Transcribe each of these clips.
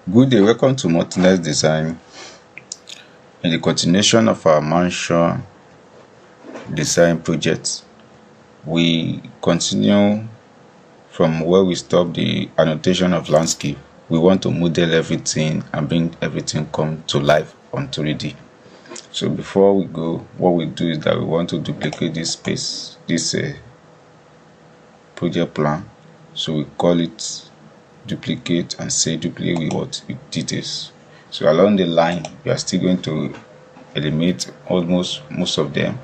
Good day, welcome to Multinet Design. In the continuation of our mansion design project, we continue from where we stopped the annotation of landscape. We want to model everything and bring everything come to life on 3D. So before we go, what we do is that we want to duplicate this space, this project plan. So we call it duplicate and say duplicate with what? With details. So along the line, we are still going to eliminate almost most of them,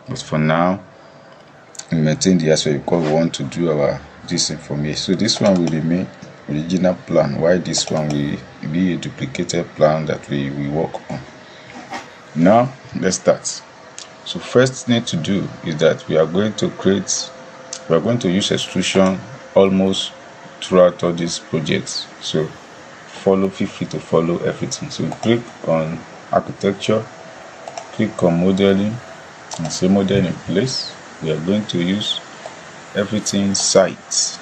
but for now we maintain the aspect because we want to do our this information. So this one will remain original plan, while this one will be a duplicated plan that we work on. Now let's start. So first thing to do is that we are going to use extrusion almost throughout all these projects. So feel free to follow everything. So click on architecture, click on modeling and say model in place. We are going to use everything site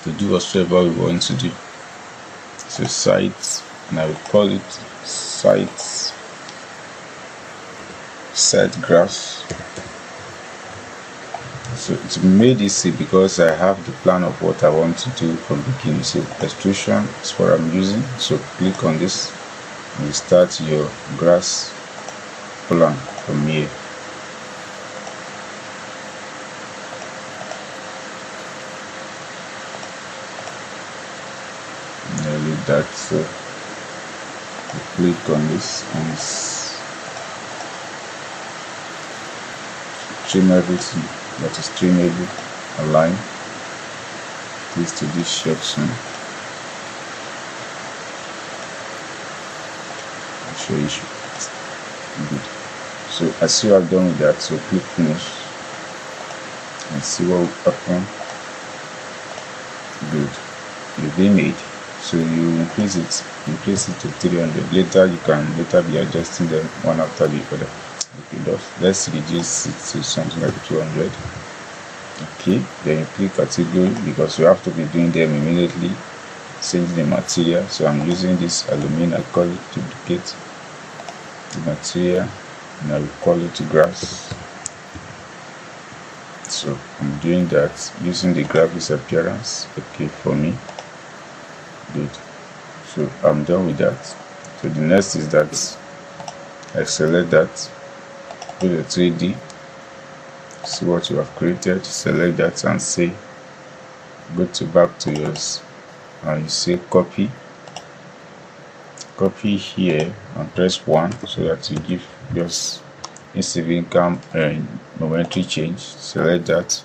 to do whatever we want to do. So site, and I will call it site graphs. So it's made easy because I have the plan of what I want to do from the beginning. So extrusion is what I'm using. So click on this and you start your grass plan from here. Nearly that. So you click on this and trim everything that is trimmable, align this to this section. I'll show you. Good. So as you are done with that, so click finish and see what will happen. Good. You've been made. So you increase it to 300. Later you can be adjusting them one after the other. Okay, let's reduce it to something like 200. Okay, then you click category because you have to be doing them immediately. Change the material. So I'm using this aluminum. I call it duplicate the material, and I will call it grass. So I'm doing that using the graphics appearance. Okay, for me. Good. So I'm done with that. So the next is that I select that. Go to 3D, see what you have created, select that and say go back to yours and you say copy here and press 1 so that you give just insignificant momentary change. Select that.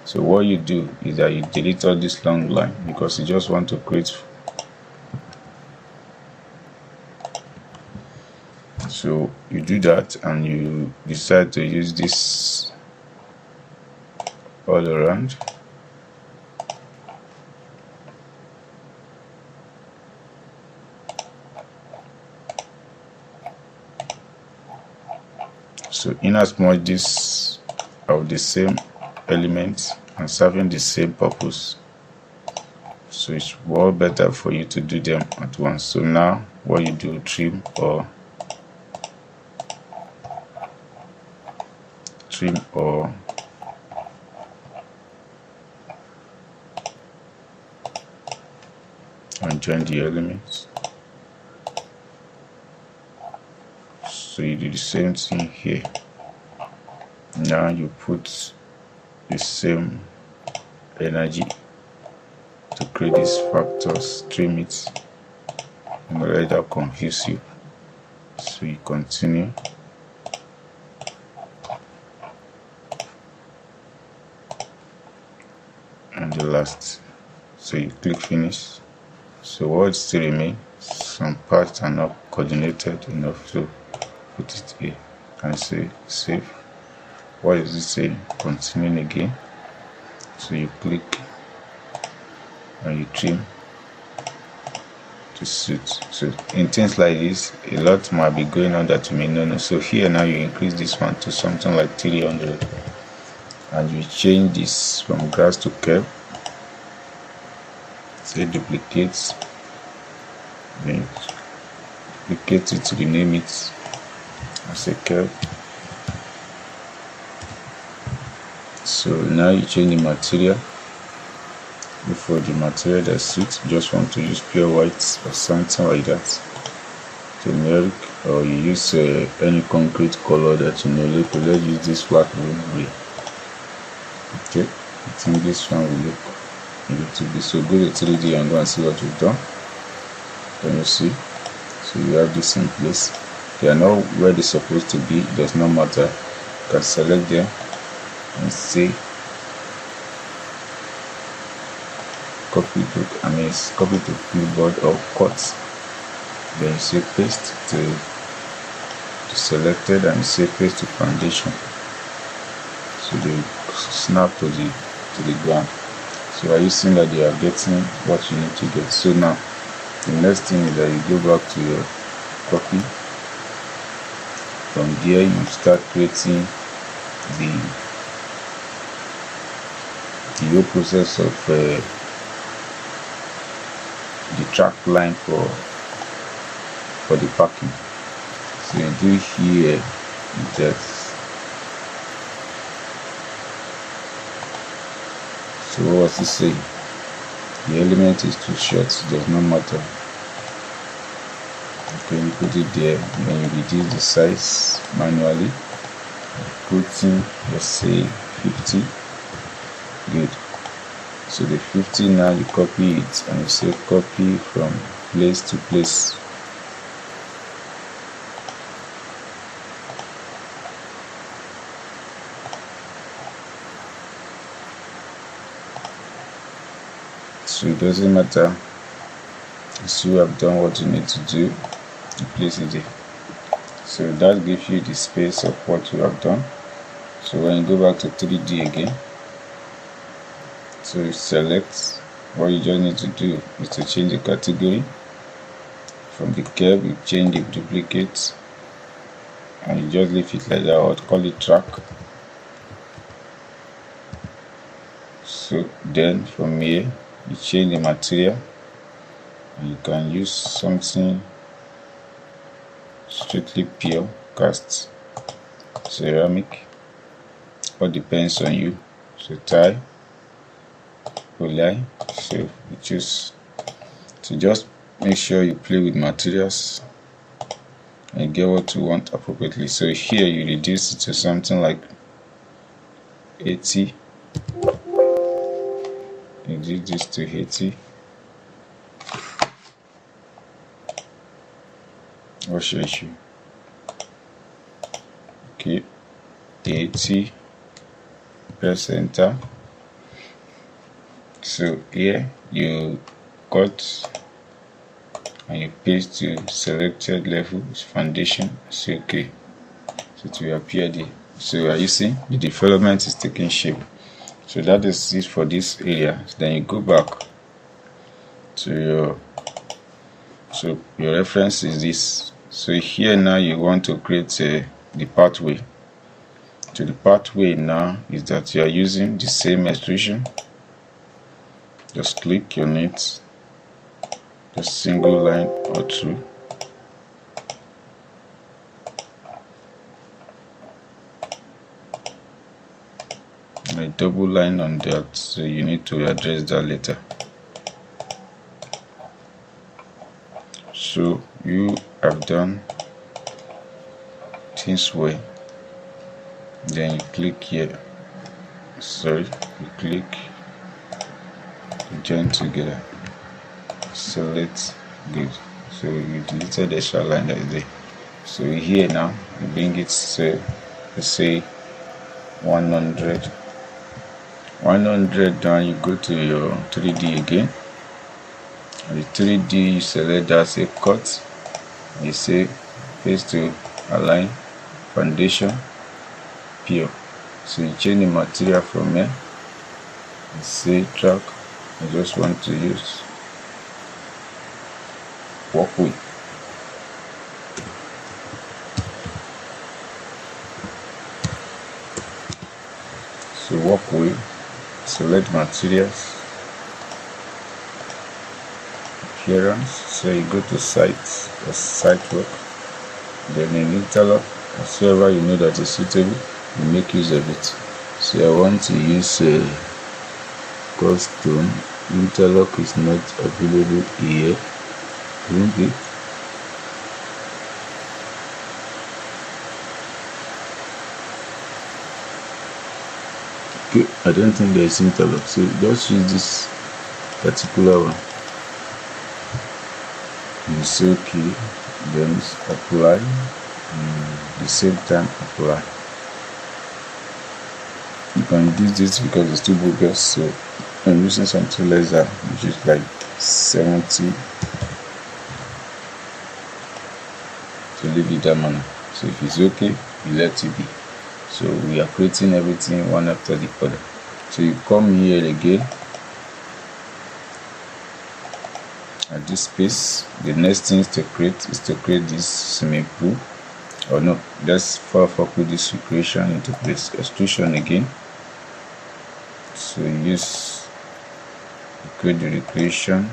So what you do is that you delete all this long line because you just want to create. So you do that and you decide to use this all around. So in as much this of the same elements and serving the same purpose, so it's all better for you to do them at once. So now what you do, trim or and join the elements. So you do the same thing here. Now you put the same energy to create these factors, trim it, and let that confuse you. So you continue. And the last, so you click finish. So what still remain, some parts are not coordinated enough to put it here and say save. What does it say? Continuing again. So you click and you trim to suit. So in things like this, a lot might be going on that you may not know. So here now you increase this one to something like 300 and you change this from grass to curve. Say duplicate then duplicate it, rename it as a curve. So now you change the material. Before the material that suits, you just want to use pure white or something like that, generic, or you use any concrete color that you know. Let's use this flat gray. Okay, I think this one will look a little bit. So go to 3D and go and see what we've done. Can you see? So you have this in place. They are not where they're supposed to be. It does not matter. You can select them and say copy to clipboard or cut. Then you say paste to selected, and you say paste to foundation. So they snap to the ground. So are you seeing that they are getting what you need to get? So now the next thing is that you go back to your copy. From there you start creating the whole process of the track line for the parking. So you do here that. So what was he saying? The element is too short, it does not matter. Okay, you put it there, then you reduce the size manually, putting, let's say, 50. Good. So the 50 now you copy it and you say copy from place to place. So it doesn't matter, as you have done what you need to do, you place it there. So that gives you the space of what you have done. So when you go back to 3D again, so you select, what you just need to do is to change the category. From the curve you change the duplicate and you just leave it like that, or call it track. So then from here you change the material, and you can use something strictly pure cast, ceramic, all depends on you. So tile, line. So you choose to just make sure you play with materials and get what you want appropriately. So here you reduce it to something like 80. Reduce this to 80. What's your issue? Okay, 80. Press enter. So here you cut and you paste to selected level, foundation. Say okay. So it will appear there. So are you seeing the development is taking shape? So that is it for this area. Then you go back to your reference is this. So here now you want to create the pathway. So the pathway now is that you are using the same extrusion. Just click on it, just single line or two. A double line on that, so you need to address that later. So you have done things well. Then you click here. You click join together. Select good. So you deleted the extra line that is there. So here now you bring it to, let's say 100. 100 down, you go to your 3D again. And the 3D you select that, say cut. And you say paste to align, foundation, pure. So you change the material from here. And say track. I just want to use walkway. So walkway, select materials, appearance. So you go to site or site work, then in interlock, whatsoever you know that is suitable, you make use of it. So I want to use a custom. Interlock is not available here. Remove it. Okay, I don't think there is interlock, so just use this particular one. You say okay, then apply, and the same time apply. You can do this because it's too bogus, so I'm using something less than, which is like 70, to leave it that manner. So if it's okay, you let it be. So we are creating everything one after the other. So you come here again at this space. The next thing to create is to create this swimming pool. Or no, let's put this recreation into place. Extrusion again. So use create the recreation,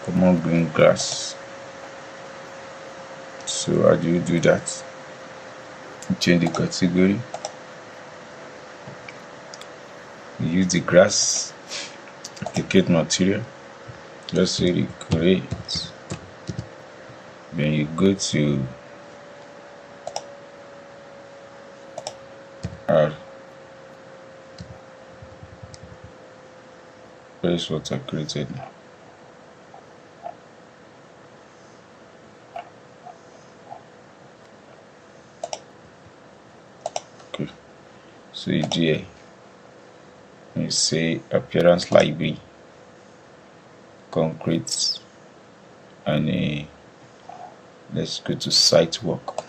common green grass. So how do you do that? Change the category. You use the grass, applicate material, just say recreate. Then you go to R. Where is what I created now? Okay, so you do here, you say appearance library, concrete, and let's go to site work.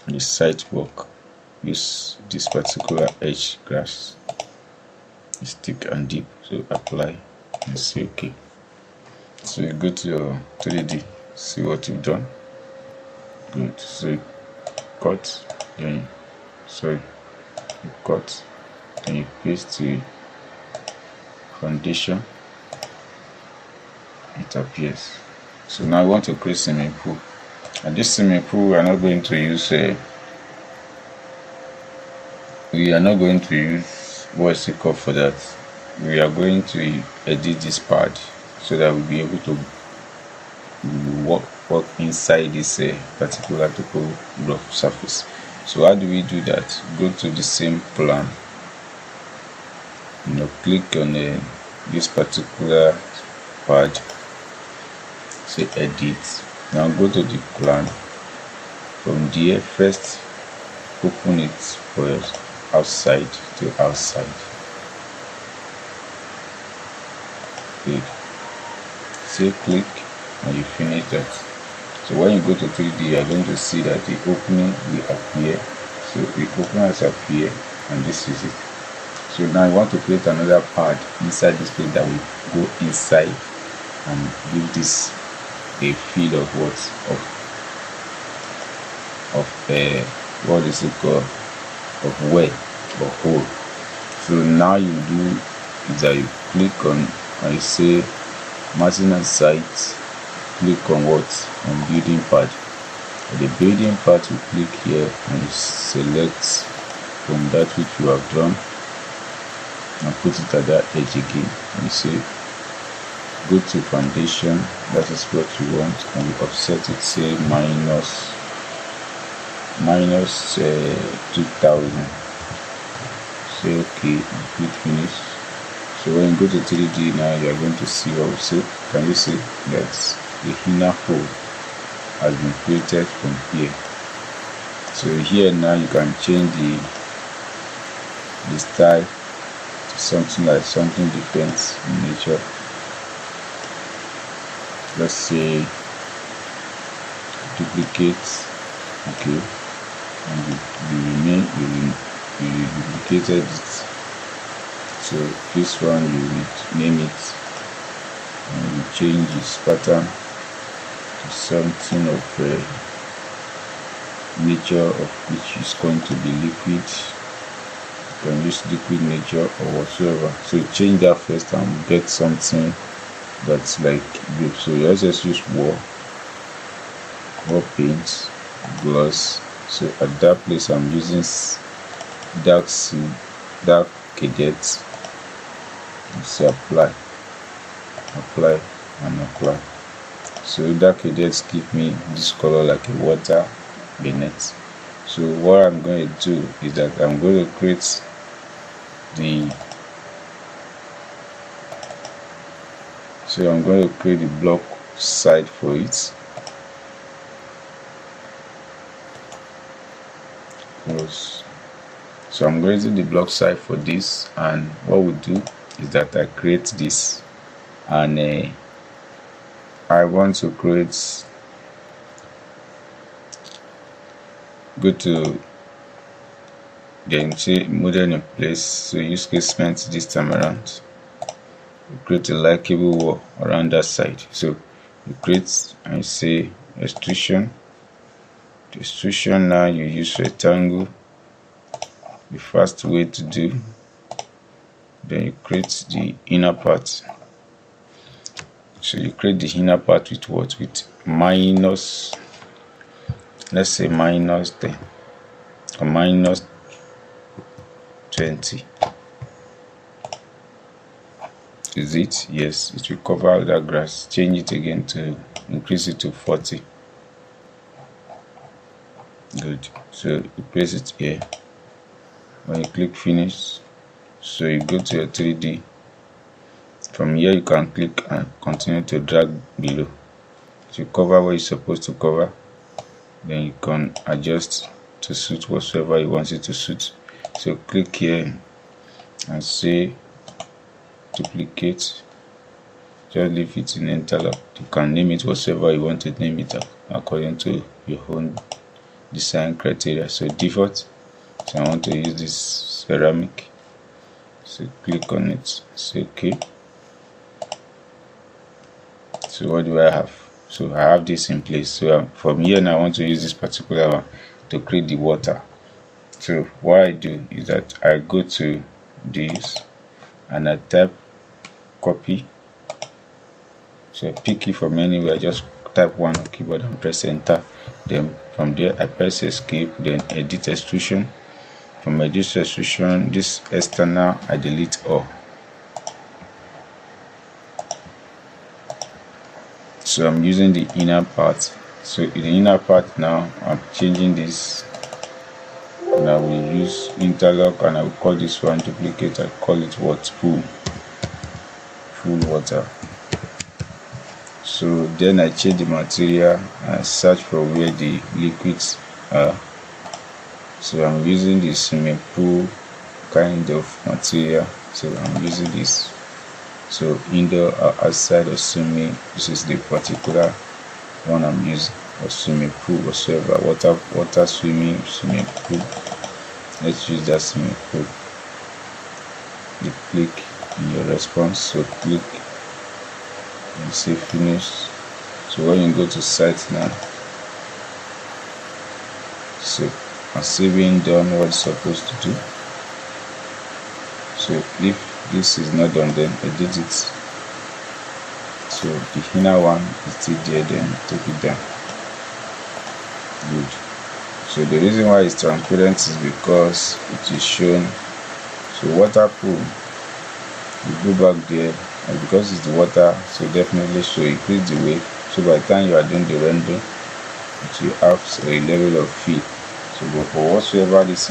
The site work, use this particular edge grass, it's thick and deep, so apply and say okay. So you go to your 3D, see what you've done. Good. So you cut, then you cut, then you paste the foundation, it appears. So now I want to create swimming pool, and this swimming pool we are not going to use what's it called for that. We are going to edit this part so that we'll be able to work inside this particular rough surface. So how do we do that? Go to the same plan, click on this particular pad, say edit. Now go to the plan. From there, first open it for outside to outside. Good. Say click and you finish that. So when you go to 3D, you are going to see that the opening will appear. So the opening has appeared, and this is it. So now I want to create another pad inside this place that will go inside and give this a feel of what is it called, of well or hole. So now you do is that you click on, I say marginal site, click on on building part. The building part, you click here and you select from that which you have done and put it at that edge again, and you say go to foundation, that is what you want, and you offset it, say minus 2000. Say okay and click finish. So when you go to 3D now, you are going to see what we say. Can you see that the inner hole has been created from here? So here now you can change the style to something different in nature. Let's say duplicate, okay, and you duplicated it. So this one you will name it, and you change its pattern to something of nature of which is going to be liquid. You can use liquid nature or whatsoever. So you change that first and get something that's like grip. So you just use wall paint, gloss. So at that place I'm using dark sea, dark cadet. So apply and apply. So dark cadets give me this color like a water beneath. So what I'm going to do is that I'm going to create the block side for it. So I'm creating the block side for this, and what we do is that I create this, and I want to create, go to then say model in place. So use cement this time around. Create a likable wall around that side. So you create and say extrusion. The extrusion now you use rectangle, the first way to do. Then you create the inner part. So you create the inner part with what? With minus, let's say minus 10 or minus 20. Is it? Yes, it will cover that grass. Change it again to increase it to 40. Good. So you place it here. When you click finish, so you go to your 3D. From here you can click and continue to drag below to cover what you're supposed to cover. Then you can adjust to suit whatsoever you want it to suit. So click here and say duplicate. Just leave it in interlock. You can name it whatsoever you want to name it according to your own design criteria. So default, so I want to use this ceramic. So click on it, say okay. So what do I have? So I have this in place. So from here now I want to use this particular one to create the water. So what I do is that I go to this and I type copy. So I pick it from anywhere, just type one on keyboard and press enter. Then from there I press escape, then edit extrusion. From edit extrusion, this external I delete all. So I'm using the inner part. So in the inner part now I'm changing this, and I will use interlock, and I will call this one duplicate. I call it what? Full water. So then I change the material and search for where the liquids are. So I'm using this swimming pool kind of material. So I'm using this. So indoor or outside of swimming, this is the particular one I'm using, or swimming pool whatsoever, water swimming pool. Let's use that swimming pool. You click in your response, so click and say finish. So when you go to site now, so I'm saving done what it's supposed to do. So if this is not done, then edit it. So the inner one is still there, then take it down. Good. So the reason why it's transparent is because it is shown. So water pool, you go back there, and because it's the water, so definitely so increase the weight. So by the time you are doing the render, it will have a level of feel. So but for whatsoever this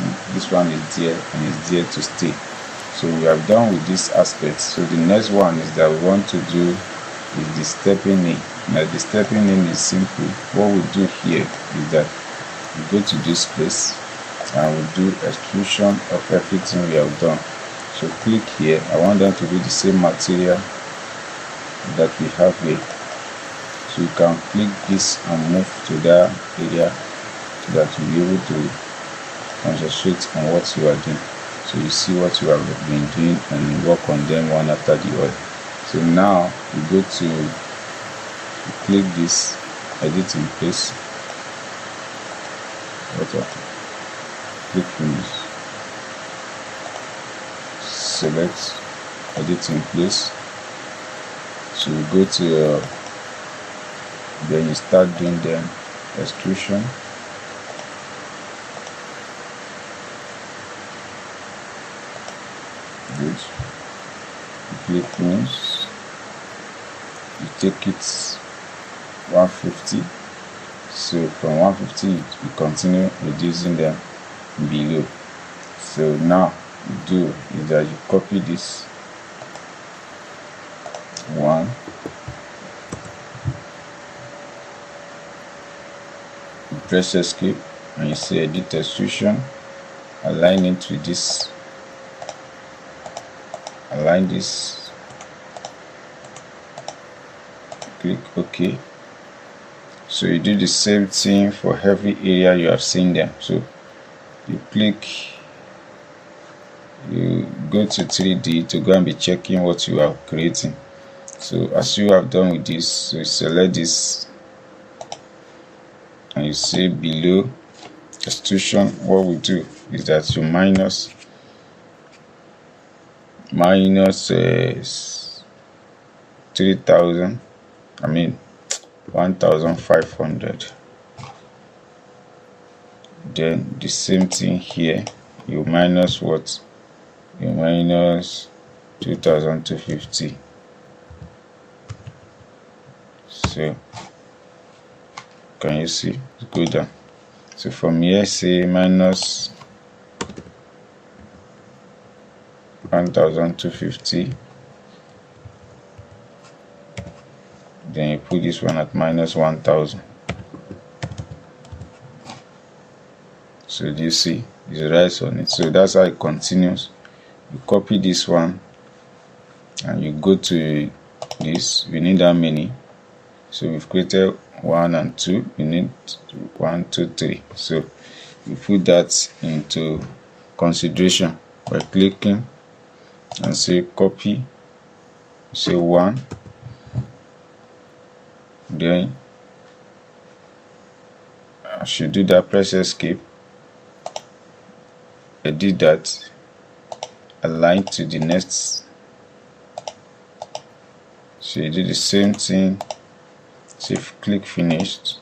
one is there and is there to stay. So we have done with this aspect. So the next one is that we want to do is the stepping in. Now the stepping in is simple. What we do here is that we go to this place and we do extrusion of everything we have done. So click here. I want them to be the same material that we have here. So you can click this and move to that area so that you'll be able to concentrate on what you are doing. So you see what you have been doing and work on them one after the other. So now you go to, you click this, edit in place, click finish, select edit in place. So you go to your, then you start doing them extrusion. Good. You click finish. You take it 150. So from 150 you continue reducing them below. So now you do is that you copy this one, you press escape and you say edit extrusion, align it with this, align this, click OK. So you do the same thing for every area you have seen them. So you click, you go to 3D to go and be checking what you are creating. So as you have done with this, so you select this and you say below extrusion. What we do is that you minus 3,000, 1,500. Then the same thing here, you minus what? You minus 2,250. So can you see? Go down. So from here, say minus 1,250. Then you put this one at minus 1,000. So do you see? It's right on it. So that's how it continues. You copy this one and you go to this. We need how many? So we've created 1 and 2. We need 1, 2, 3. So you put that into consideration by clicking and say copy. Say 1. Then I should do that, press escape, edit that, align to the next. So you do the same thing, say click finished.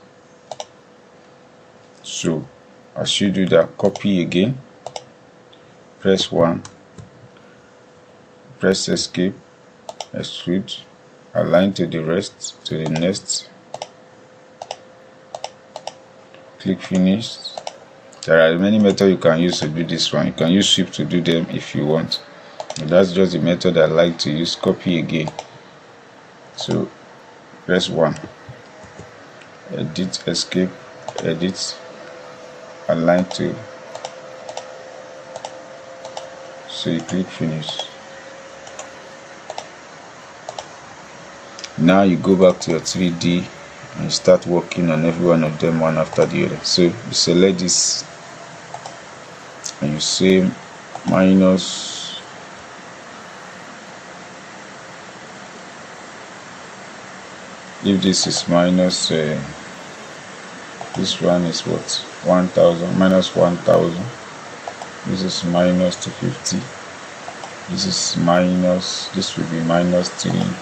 So as you do that, copy again, press 1, press escape, extrude, align to the rest, to the next, click finish. There are many methods you can use to do this one. You can use shift to do them if you want. But that's just the method I like to use. Copy again. So press 1, edit, escape, edit, align to. So you click finish. Now you go back to your 3D and start working on every one of them one after the other. So you select this and you say minus if this is minus this one is what, 1,000, minus 1,000. This is minus 250. This is minus, this will be minus 300.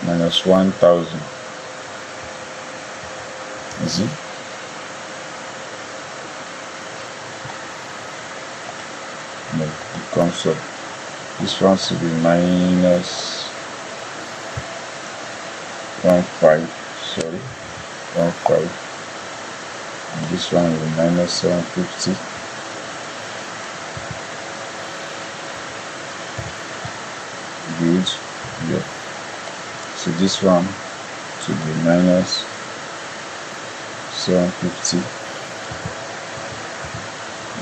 Minus 1,000. You see? No, it comes up. This one should be minus 1,500. Sorry, 1,500. And this one will be minus 750. Good. Yeah. So this one should be minus 750,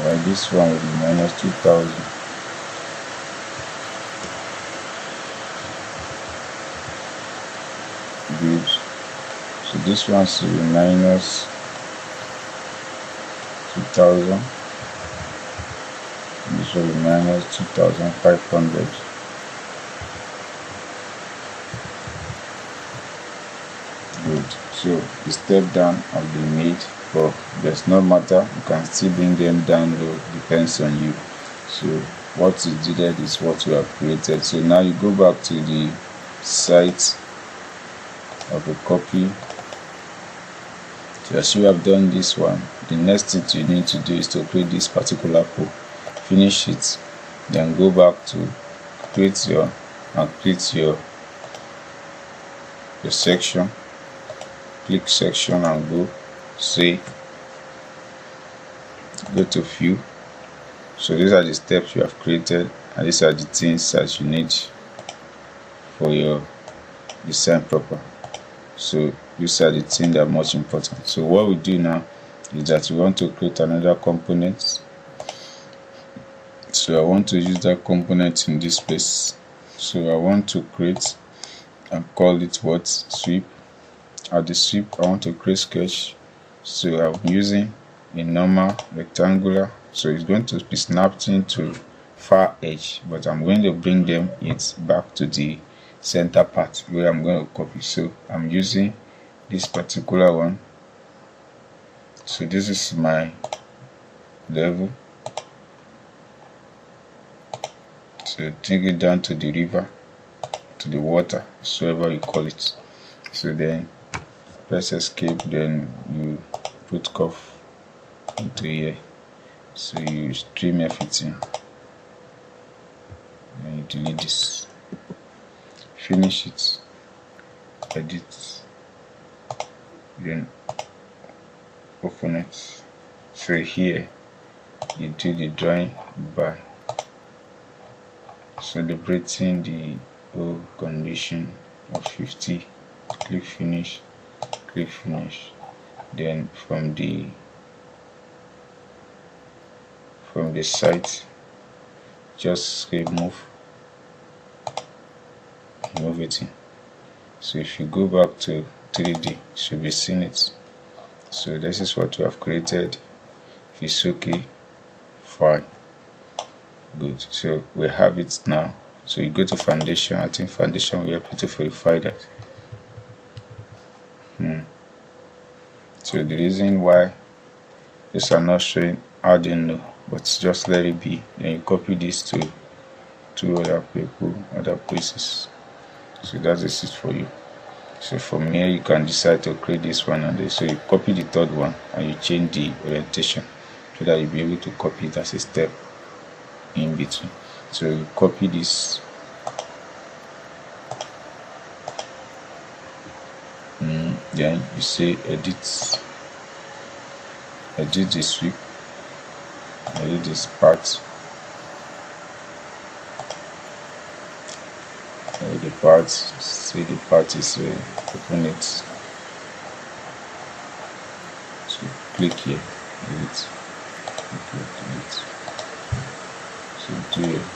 while this one will be minus 2,000. Good. So this one should be minus 2,000. This will be minus 2,500. Good. So the step down have been made, but does not matter. You can still bring them down low, depends on you. So what is needed is what we have created. So now you go back to the site of a copy. So as you have done this one, the next thing you need to do is to create this particular pole. Finish it, then go back to create your section. Click section and go to view. So these are the steps you have created, and these are the things that you need for your design proper. So these are the things that are much important. So what we do now is that we want to create another component. So I want to use that component in this place. So I want to create and call it what? Sweep. At the sweep, I want to create sketch. So I'm using a normal rectangular. So it's going to be snapped into far edge, but I'm going to bring them back to the center part where I'm going to copy. So I'm using this particular one. So this is my level. So take it down to the river, to the water, whatever you call it. So then press escape, then you put curve into here. So you stream everything, and you delete this. Finish it, edit, then open it. So here you do the drawing by celebrating the whole condition of 50. Click finish, then from the site just remove it in. So if you go back to 3D, you should be seeing it. So this is what we have created. If it's okay, fine, good. So we have it now. So you go to foundation. I think foundation will help you to verify that. So the reason why these are not showing, I don't know, but just let it be. Then you copy this to other people, other places. So that is it for you. So from here you can decide to create this one, and then so you copy the third one and you change the orientation so that you'll be able to copy it as a step in between. So you copy this, then you say edit the sweep, edit this part, say the part is open it. So click here, delete, delete. So do it,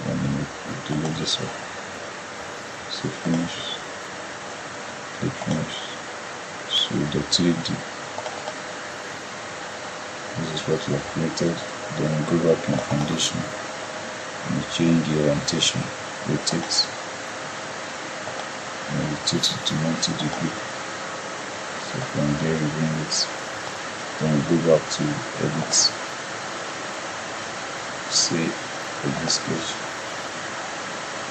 and then you delete this one. So finish, click finish. So the 3D, this is what you have created. Then go back in foundation and change the orientation, rotate, and rotate it to 90 degrees. So from there you bring it, then we go back to edit, say edit sketch,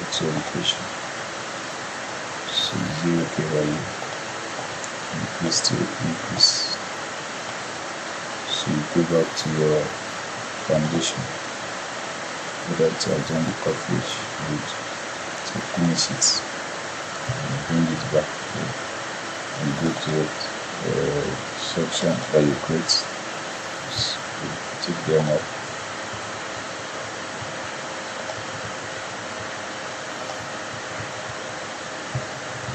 it's orientation, so 0K value, increase to increase. So you go back to your foundation, whether to adjust the coverage, to finish it, and bring it back and go to section that you create. So take them up.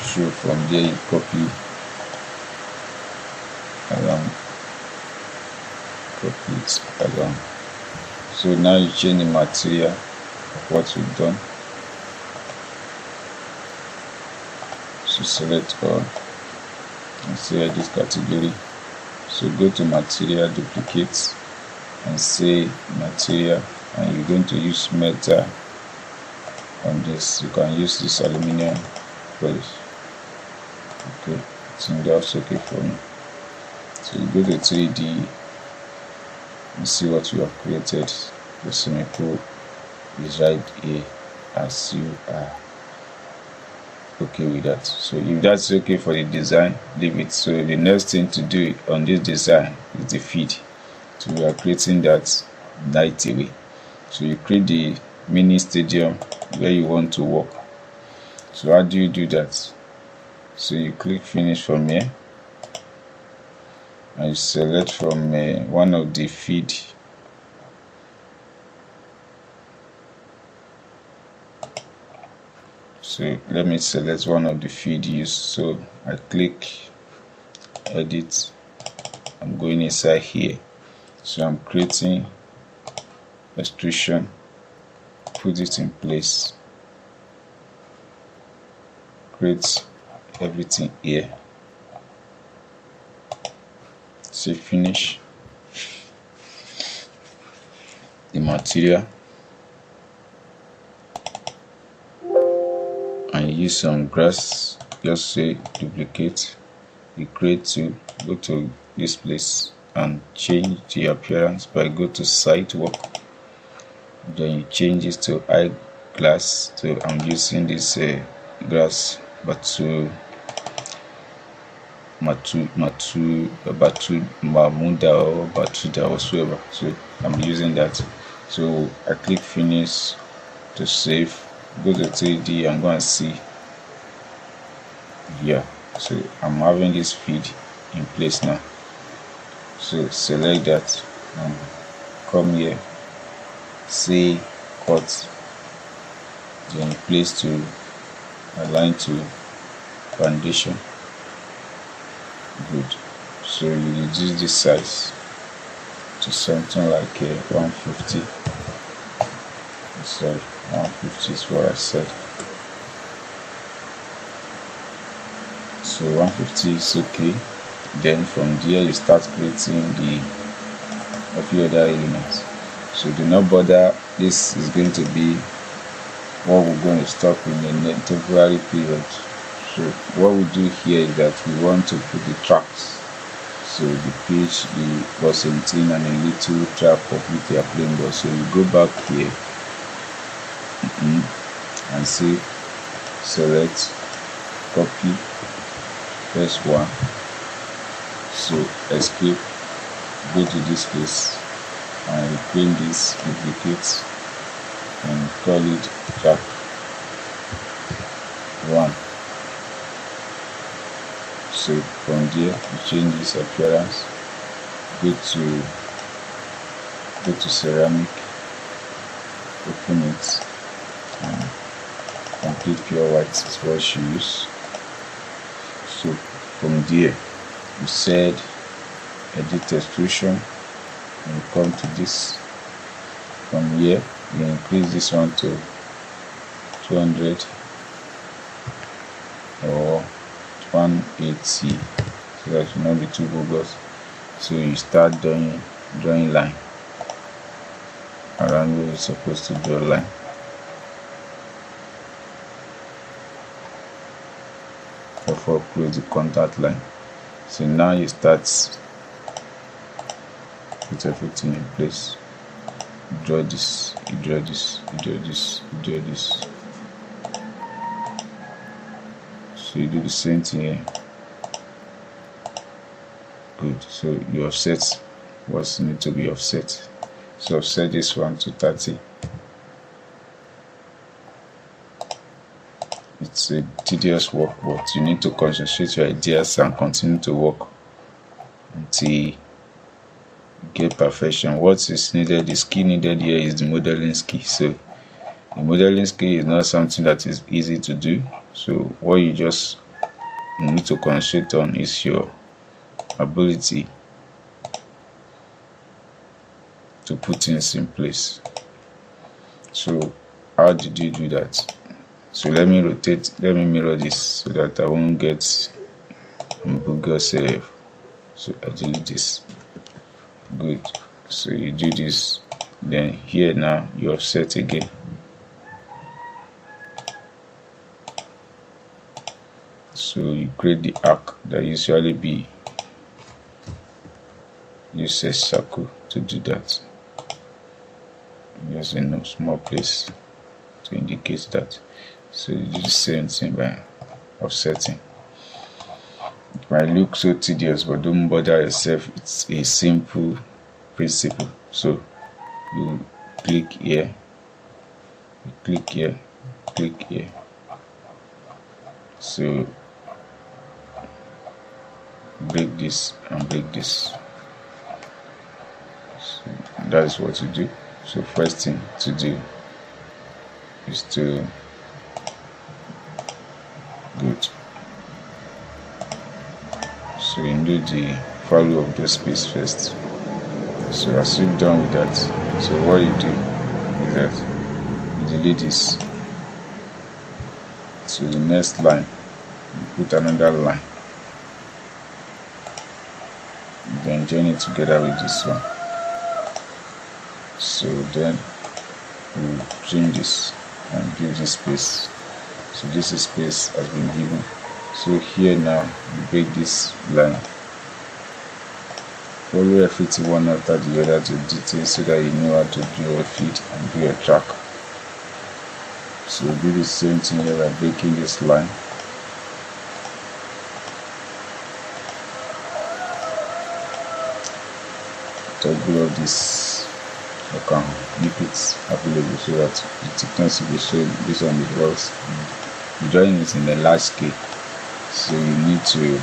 So from there you copy along, copy it along. So now you change the material of what we've done. So select all and say edit category. So go to material, duplicate, and say material, and you're going to use metal on this. You can use this aluminum polish. Okay, I think that's okay for me. So you go to 3D, You see what you have created. The swimming pool is right here, as you are okay with that. So if that's okay for the design, leave it. So the next thing to do on this design is the feed. So we are creating that right away. So you create the mini stadium where you want to work. So how do you do that? So you click finish from here and you select from one of the feed. So let me select one of the feed used. So I click edit. I'm going inside here. So I'm creating extrusion, put it in place, create everything here, say finish, the material, and use some grass. Just say duplicate, you create to go to this place and change the appearance by go to site work, then you change it to eyeglass. So I'm using this grass batu Mamuda or Batuda whatsoever. So I'm using that. So I click finish to save, go to 3D and go and see. Yeah, so I'm having this feed in place now. So select that and come here, say cut, then place to align to foundation. Good. So you reduce this size to something like 150. Sorry, 150 is what I said. So 150 is okay. Then from there you start creating a few other elements. So do not bother. This is going to be what we're going to stop in a temporary period. So what we do here is that we want to put the tracks. So the pitch, the bus-17 and a little trap of which they are playing ball. So you go back here and see, select, copy, press 1. So escape, go to this place and reclaim this, duplicate, and call it track 1. So from there you change this appearance, go to ceramic, open it, and complete pure white is what you use. So from there you said edit extrusion and you come to this. From here you increase this one to 200 or 180, so that should not be too bogus. So you start drawing line around where you're supposed to draw line. Therefore close the contact line. So now you start put everything in place. You draw this, you draw this, you draw this, you draw this. So you do the same thing here. Good. So you offset what needs to be offset. So offset this one to 30. It's a tedious work, but you need to concentrate your ideas and continue to work until you get perfection. What is needed, the skill needed here is the modeling skill. So the modeling skill is not something that is easy to do. So what you need to concentrate on is your ability to put things in place. So how did you do that? So let me mirror this so that I won't get bogus. So I delete this. Good. So you do this, then here now you offset again. So you create the arc that usually be use a circle to do that. Just a small place to indicate that. So you do the same thing by offsetting. It might look so tedious, but don't bother yourself. It's a simple principle. So you click here, you click here, click here. So break this and break this. So that is what you do. So first thing to do is to go to, so you do the value of the space first. So as you've done with that, so what you do is that you delete this. So the next line, you put another line, then join it together with this one. So then we trim this and give this space. So this space has been given. So here now you break this line. Follow everything one after the other to detail so that you know how to do your feed and do your track. So do the same thing here by breaking this line. Toggle of this, you can keep it available so that the thickness will be shown based on the walls. You're drawing it in a large scale, so you need to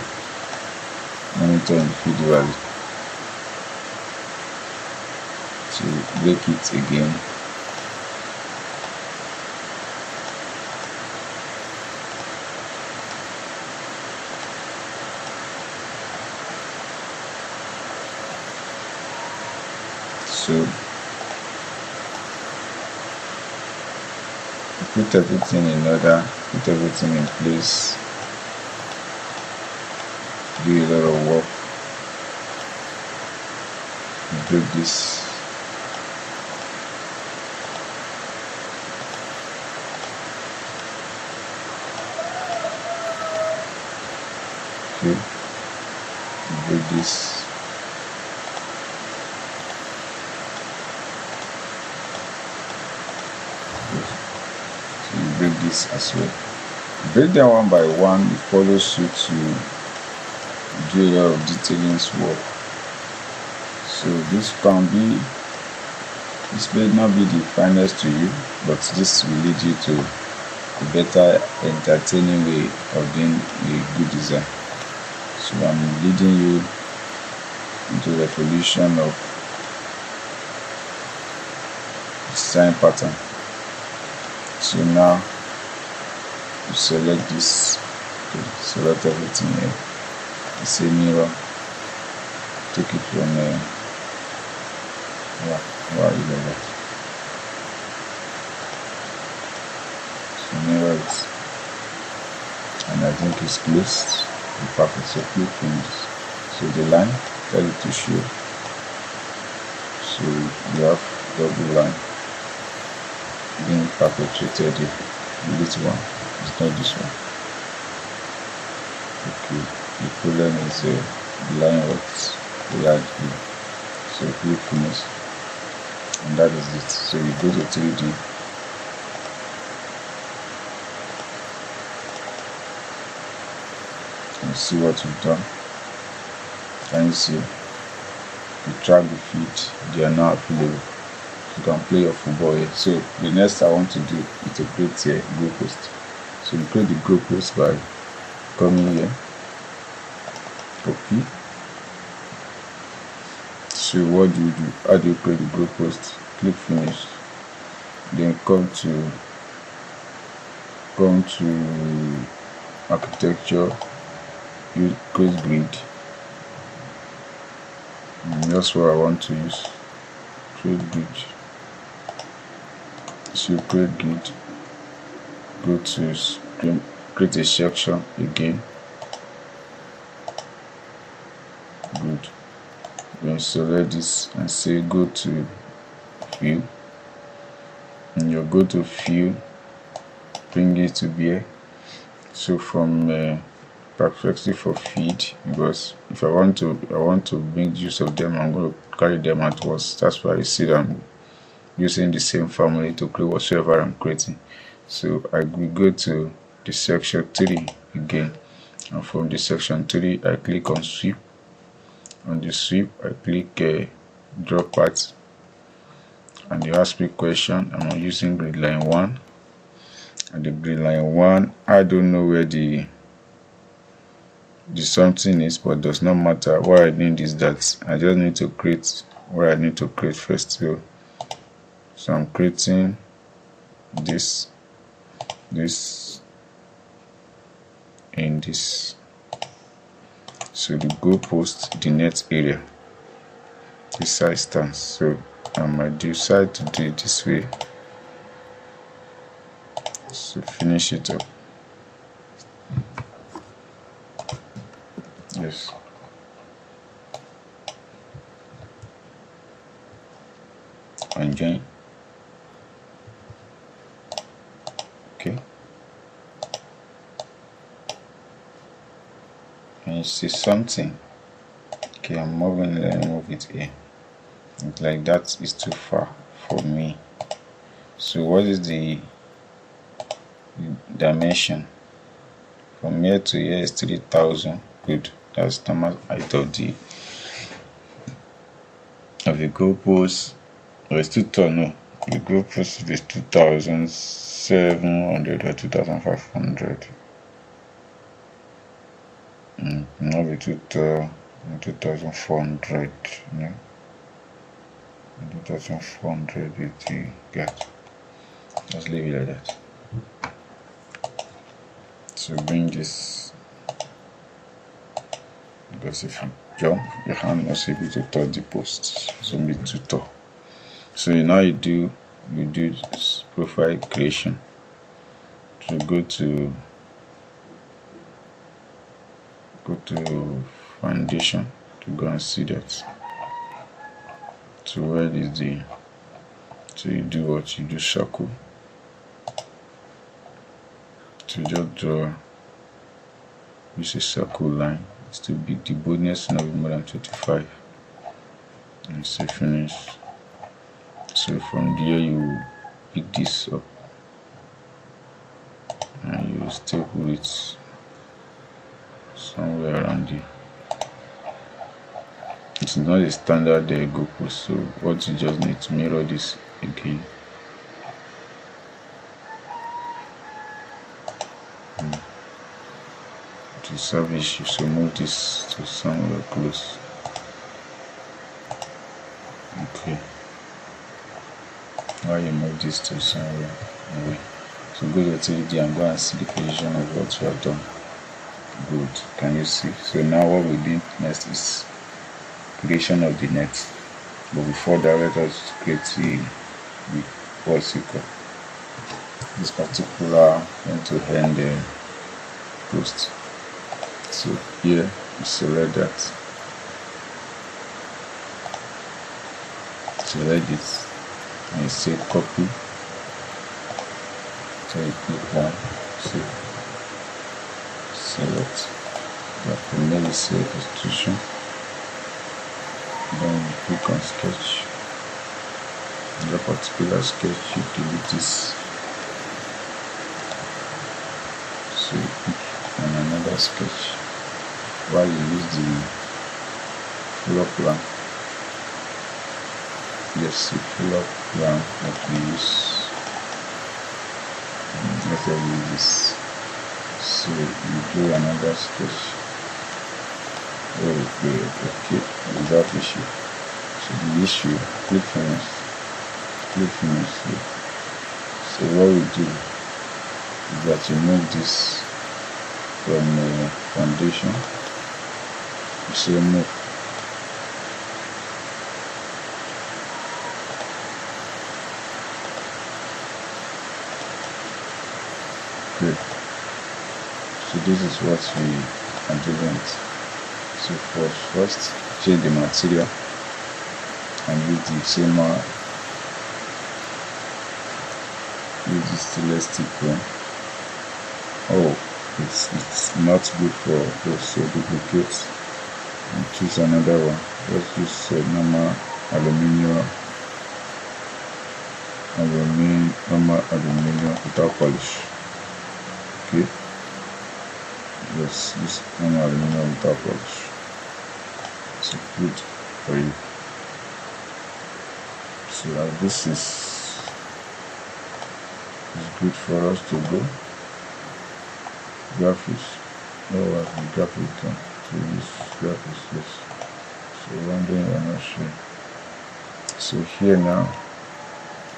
monitor the feed value. So break it again. So put everything in order, put everything in place, do a lot of work, break this. Okay, break this. Break this as well. Break them one by one. It follows you to do a lot of detailing work. So this may not be the finest to you, but this will lead you to a better entertaining way of doing a good design. So I'm leading you into the evolution of design pattern. So now you select this, okay, select everything here. You say mirror, take it from why you like that. So mirror it, and I think it's closed. Perfect. So click finish. So the line, tell it to show. So you have double line being perpetuated here. This one, it's not this one. Okay, the problem is the line works large here. So click finish, and that is it. So you go to 3D. And see what you've done. Can you see? You track the feet, they are now available. You can play your football here. So the next I want to do is to create a goal post. So you create the goal post by coming here, copy. So what do you do? How do you create the goal post? Click finish. Then come to architecture. You create grid. And that's what I want to use. Create grid. So you create grid. Go to create a section again. Good. Then select this and say go to view. And you go to view, bring it to here. So from perfectly for feed, because if I want to make use of them, I'm going to carry them at once. That's why you see that I'm using the same family to create whatsoever I'm creating. So I will go to the section 3 again, and from the section 3 I click on sweep. On the sweep I click draw path, and you ask me question. I'm using grid line 1, and the grid line 1, I don't know where the something is, but does not matter. What I need is that I just need to create what I need to create first. So I'm creating this in this. So the goalpost, the net area, the side stance. So I might decide to do it this way. So finish it up. Yes. And join. Okay. And you see something. Okay, I'm moving. Let me move it here. Like that is too far for me. So what is the dimension? From here to here is 3000. Good. That's the normal height of the goalpost. Oh, it's too tall. No, the goalpost is 2700 or 2500. Not be too tall. 2400. No, 2400 with the gap. Just leave it like that. So bring this, because if you jump, your hand must be able to touch the post. So be too tall. So now you do this profile creation. So go to foundation to go and see that. So where is the, so you do what you do, circle. To just draw, use a circle line. It's too big, the boldness will not be more than 25. And say finish. So from there you pick this up and you staple it somewhere around here. It's not a standard goalpost, so what you just need to mirror this again. To service, you should move this to somewhere close. Okay. Now you move this to somewhere away. So go to 3D and go and see the position of what you have done. Good. Can you see? So now what we do next is creation of the net. But before that, let us create the what's it called? This particular end-to-end post. So here you select that. Select it and you say copy. So you click on select. You have to manually select extrusion. Then you click on sketch. In that particular sketch you delete this. So you click on another sketch while you use the floor plan. Yes, the floor plan that we use. Let's use this. So you do another sketch. Okay, without issue. So the issue, click finish. Click finish here. So what we do is that you move this from foundation. You say move. Good. So this is what we are doing. So first change the material and use the same use the stainless steel pen. Oh, it's not good for those, so duplicate and choose another one. Let's use normal aluminium without polish. Okay, let's use normal aluminium without polish. It's good for you. So this is good for us to go. Graphics. Oh, what the graphics done? To use graphics, yes. So one thing I'm not sure. So here now,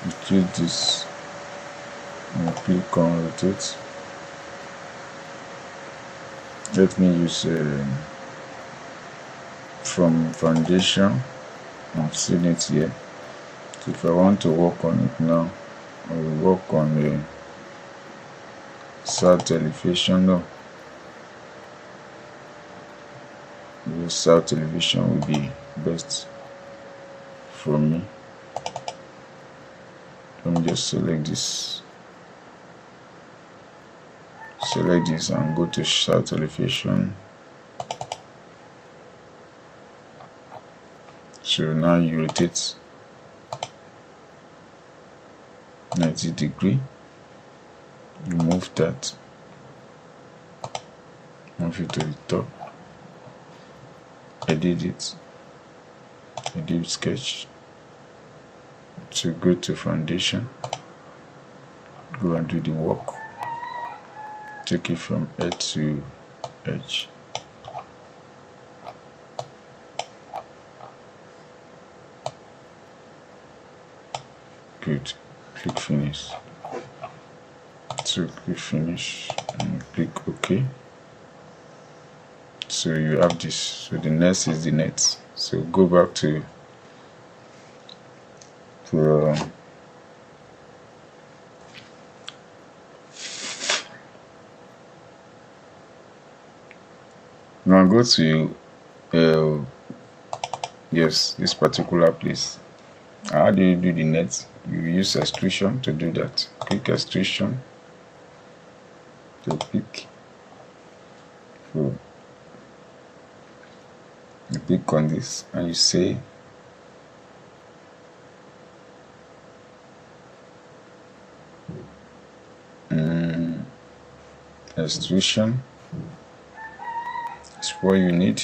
we choose this and click on rotate. Let me use from foundation. I'm seeing it here. So if I want to work on it now, I will work on the south elevation. No, the south elevation will be best for me. Let me just select this and go to south elevation. So now you rotate 90 degrees, you move that, move it to the top, edit sketch, to go to foundation, go and do the work, take it from edge to edge. Good. Click finish. So click finish and click OK. So you have this. So the next is the net. So go back to now go to yes, this particular place. How do you do the net? You use extrusion to do that. Click extrusion to pick. So you click on this and you say extrusion is what you need.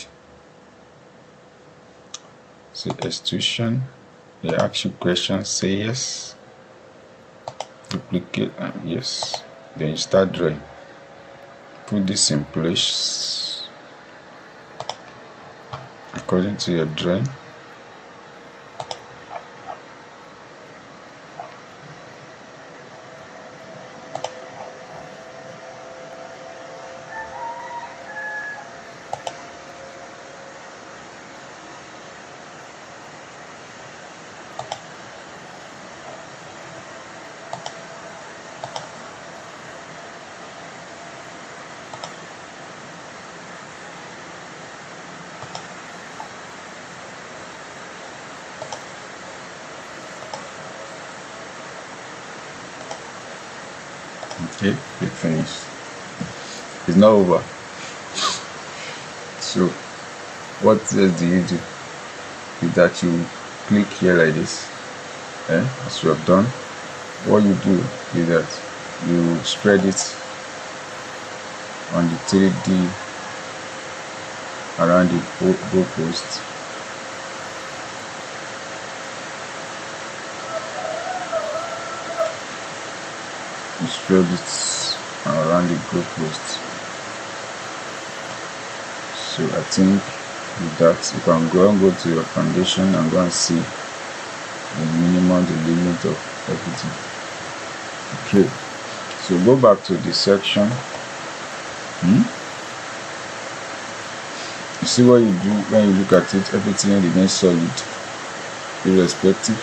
So extrusion. They ask you questions, say yes, duplicate and yes, then you start drawing. Put this in place according to your drawing. Okay, click finish. It's not over. So what else do you do? Is that you click here like this, as you have done. What you do is that you spread it on the 3D around the goalpost. You spread it around the goalpost. So I think with that you can go to your foundation and go and see the minimum, the limit of everything. Okay, so go back to the section. You see what you do when you look at it, everything remains solid, irrespective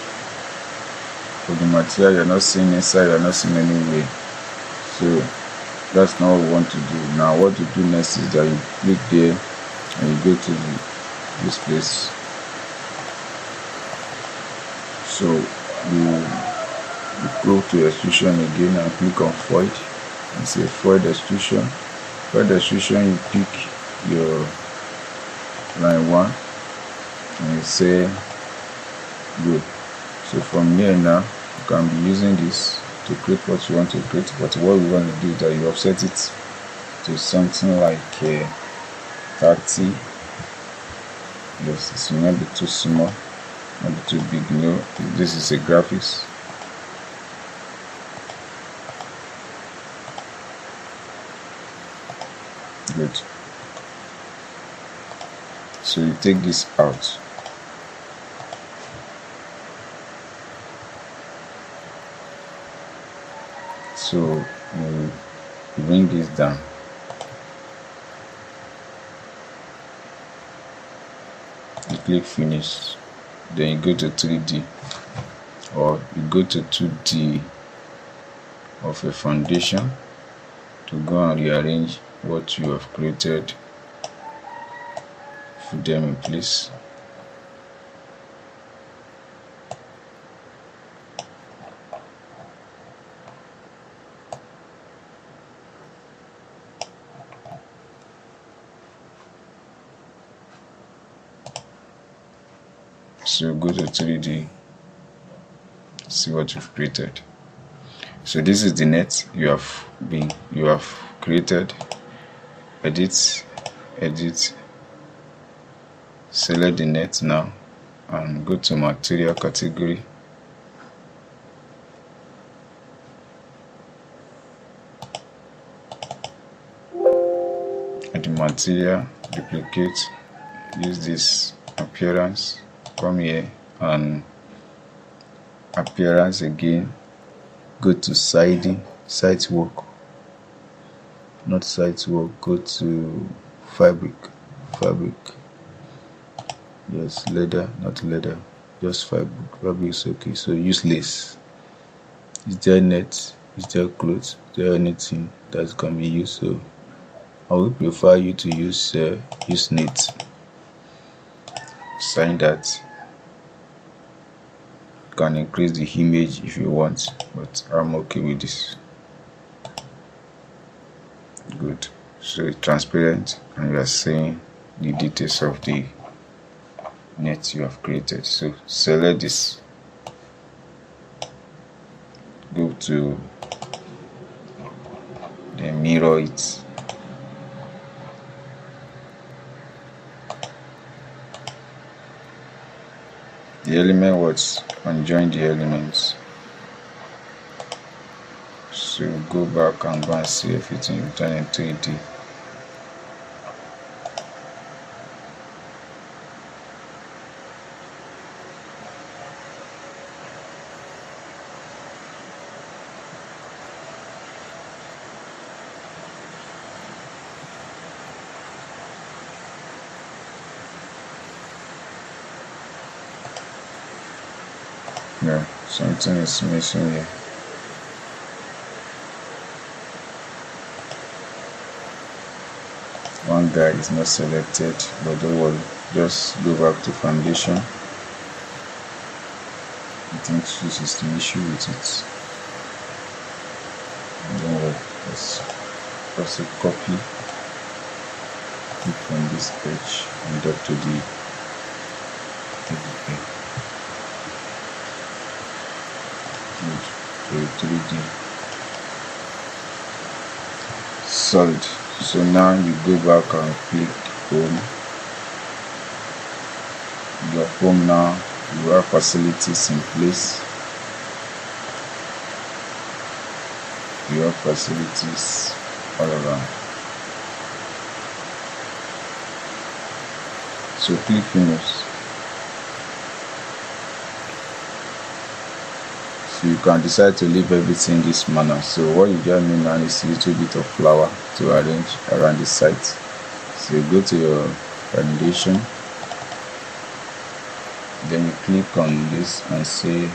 of the material. You're not seeing inside, you're not seeing any way. So that's not what we want to do. Now what you do next is that you click there and you go to this place. So you go to extrusion again and click on void and say void extrusion. For the description, you pick your line 1 and you say go. So from here now, you can be using this to create what you want to create, but what we want to do is that you offset it to something like 30. Yes, it will not be too small, not be too big. No, this is a graphics. Good. So you take this out. So you bring this down. You click finish. Then you go to 3D, or you go to 2D of a foundation to go and rearrange what you have created. Put them in place. So go to 3D, see what you've created. So this is the net you have created. Edit, select the net now and go to material category. At the material, duplicate, use this appearance, come here and appearance again, go to siding, site work, not site work, go to fabric, yes, leather, not leather, just fabric is okay. So use lace. Is there net, is there clothes, is there anything that can be used? So I would prefer you to use knit. Sign that. You can increase the image if you want, but I'm okay with this. Good. So it's transparent and you are seeing the details of the net you have created. So select this, go to then mirror it. The element words and join the elements. So go back and go and see everything you've done in 3D. Yeah, something is missing here. One guy is not selected, but don't worry, just go back to foundation. I think this is the issue with it. Don't worry, let's press a copy, click from this page and up to the page. 3D solid. So now you go back and click home. Your home now, you have facilities in place. You have facilities all around. So click finish. So you can decide to leave everything this manner. So what you just need now is a little bit of flour to arrange around the site. So you go to your foundation, then you click on this and say,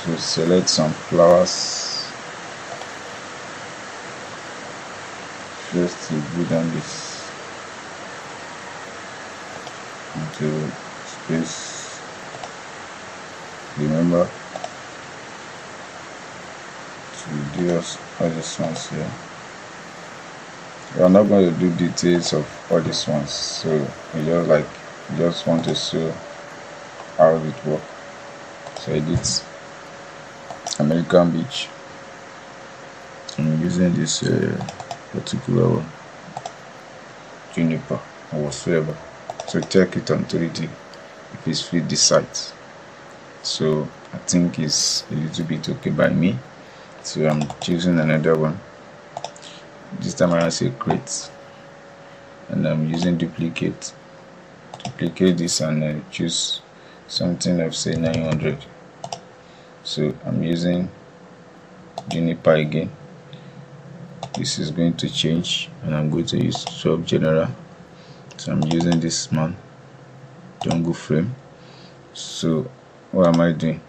so select some flowers. First you go down this into space. Remember to do all these ones here. We are not going to do details of all these ones, so we just want to show how it works. So I did American Beach. I'm using this particular one, Juniper or whatsoever. So check it on 3D if it's fit the site. So I think it's a little bit okay by me. So I'm choosing another one. This time I say create, and I'm using duplicate this and choose something of say 900. So I'm using Juniper again. This is going to change, and I'm going to use swap general. So I'm using this man jungle frame. So what am I doing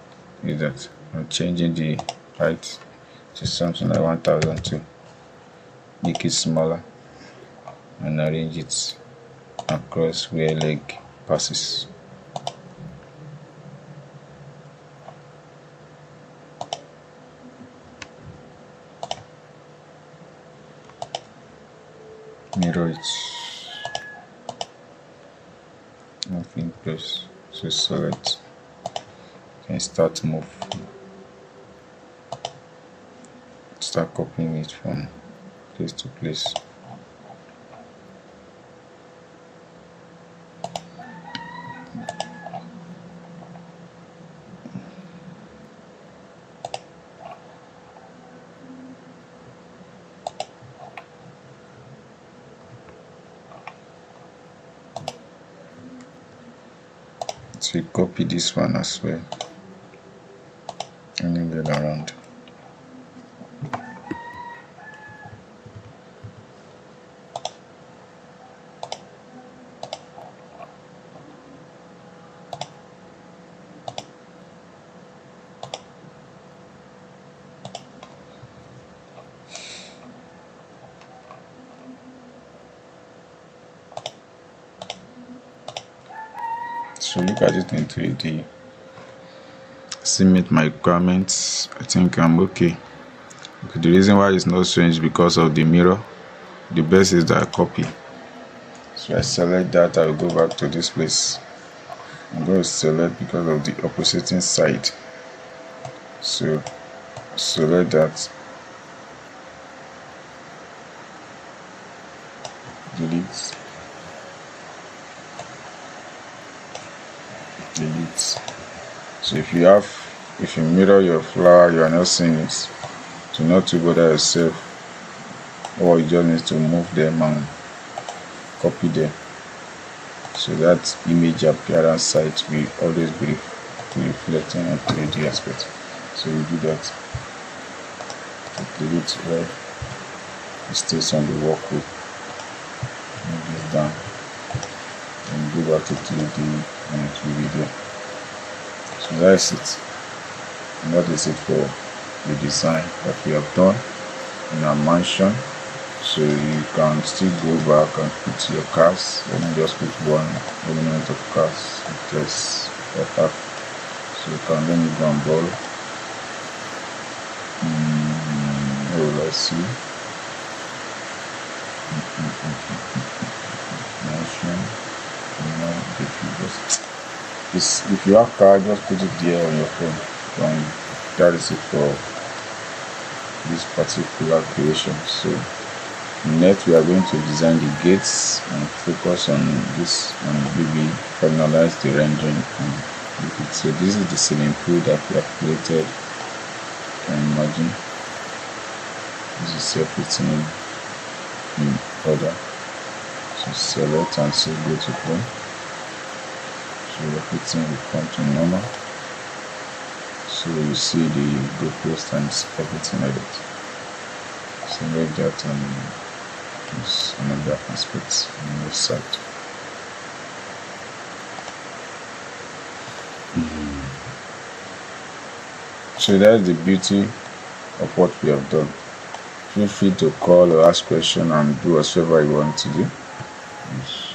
is that I'm changing the height to something like 1002, make it smaller, and arrange it across where leg passes. Mirror it, nothing close, so select and start move. Start copying it from place to place. So you copy this one as well and then get around. So look at it in 3D. See meet my requirements. I think I'm okay. The reason why it's not showing is because of the mirror. The best is that I copy. So I select that. I will go back to this place. I'm going to select because of the opposing side. So select that. Delete. So if you mirror your flower, you are not seeing it, do not to bother yourself, or you just need to move them and copy them, so that image appearance site will always be reflecting on 3D aspect. So you do that, delete where it stays on the workbook, move this down, and go back to 3D and it will be there. So that's it, and that is it for the design that we have done in our mansion. So you can still go back and put your cars. Let me just put one element of cars in place for that. So you can let me go and borrow. Let's see. If you have car, just put it there on your phone, and that is it for this particular creation. So next we are going to design the gates and focus on this and maybe finalize the rendering and look it. So this is the ceiling pool that we have created. You can imagine this is everything in order. So select and say go to plane. So everything will come to normal. So you see the goalpost and everything like that. Select that and use another aspect on the side. So that's the beauty of what we have done. Feel free to call or ask questions and do whatever you want to do. Yes.